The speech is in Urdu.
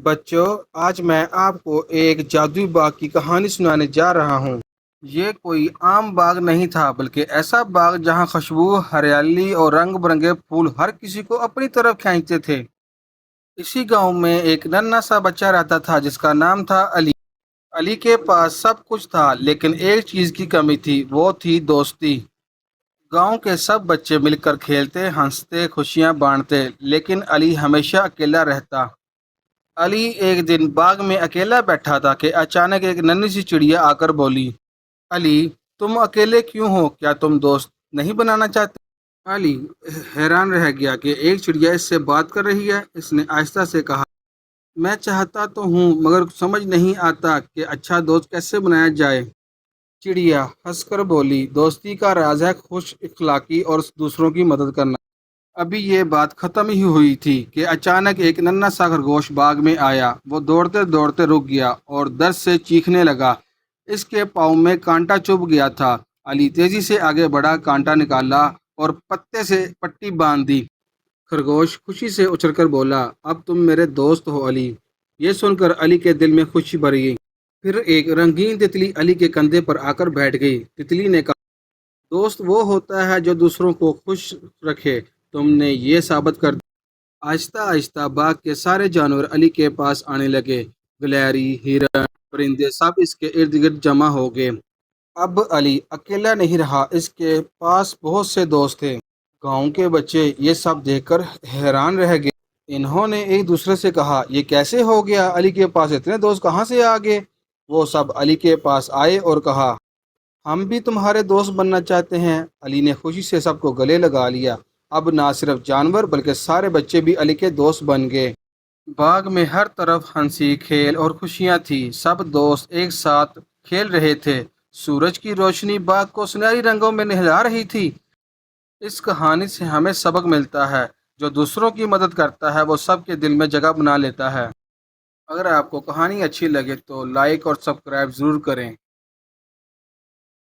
بچوں، آج میں آپ کو ایک جادوئی باغ کی کہانی سنانے جا رہا ہوں۔ یہ کوئی عام باغ نہیں تھا، بلکہ ایسا باغ جہاں خوشبو، ہریالی اور رنگ برنگے پھول ہر کسی کو اپنی طرف کھینچتے تھے۔ اسی گاؤں میں ایک ننھا سا بچہ رہتا تھا جس کا نام تھا علی۔ علی کے پاس سب کچھ تھا، لیکن ایک چیز کی کمی تھی، وہ تھی دوستی۔ گاؤں کے سب بچے مل کر کھیلتے، ہنستے، خوشیاں بانٹتے، لیکن علی ہمیشہ اکیلا رہتا۔ علی ایک دن باغ میں اکیلا بیٹھا تھا کہ اچانک ایک ننھی سی چڑیا آ کر بولی، علی، تم اکیلے کیوں ہو؟ کیا تم دوست نہیں بنانا چاہتے؟ علی حیران رہ گیا کہ ایک چڑیا اس سے بات کر رہی ہے۔ اس نے آہستہ سے کہا، میں چاہتا تو ہوں، مگر سمجھ نہیں آتا کہ اچھا دوست کیسے بنایا جائے۔ چڑیا ہنس کر بولی، دوستی کا راز ہے خوش اخلاقی اور دوسروں کی مدد کرنا۔ ابھی یہ بات ختم ہی ہوئی تھی کہ اچانک ایک ننھا سا خرگوش باغ میں آیا۔ وہ دوڑتے دوڑتے رک گیا اور درد سے چیخنے لگا۔ اس کے پاؤں میں کانٹا چبھ گیا تھا۔ علی تیزی سے آگے بڑھا، کانٹا نکالا اور پتے سے پٹی باندھ دی۔ خرگوش خوشی سے اچھل کر بولا، اب تم میرے دوست ہو علی۔ یہ سن کر علی کے دل میں خوشی بھر گئی۔ پھر ایک رنگین تتلی علی کے کندھے پر آ کر بیٹھ گئی۔ تتلی نے کہا، دوست وہ ہوتا ہے جو دوسروں کو خوش رکھے۔ تم نے یہ ثابت کر دیا۔ آہستہ آہستہ باغ کے سارے جانور علی کے پاس آنے لگے۔ گلہری، ہرن، پرندے سب اس کے ارد گرد جمع ہو گئے۔ اب علی اکیلا نہیں رہا، اس کے پاس بہت سے دوست تھے۔ گاؤں کے بچے یہ سب دیکھ کر حیران رہ گئے۔ انہوں نے ایک دوسرے سے کہا، یہ کیسے ہو گیا؟ علی کے پاس اتنے دوست کہاں سے آ گئے؟ وہ سب علی کے پاس آئے اور کہا، ہم بھی تمہارے دوست بننا چاہتے ہیں۔ علی نے خوشی سے سب کو گلے لگا لیا۔ اب نہ صرف جانور بلکہ سارے بچے بھی علی کے دوست بن گئے۔ باغ میں ہر طرف ہنسی، کھیل اور خوشیاں تھیں۔ سب دوست ایک ساتھ کھیل رہے تھے۔ سورج کی روشنی باغ کو سنہری رنگوں میں نہلا رہی تھی۔ اس کہانی سے ہمیں سبق ملتا ہے، جو دوسروں کی مدد کرتا ہے وہ سب کے دل میں جگہ بنا لیتا ہے۔ اگر آپ کو کہانی اچھی لگے تو لائک اور سبسکرائب ضرور کریں۔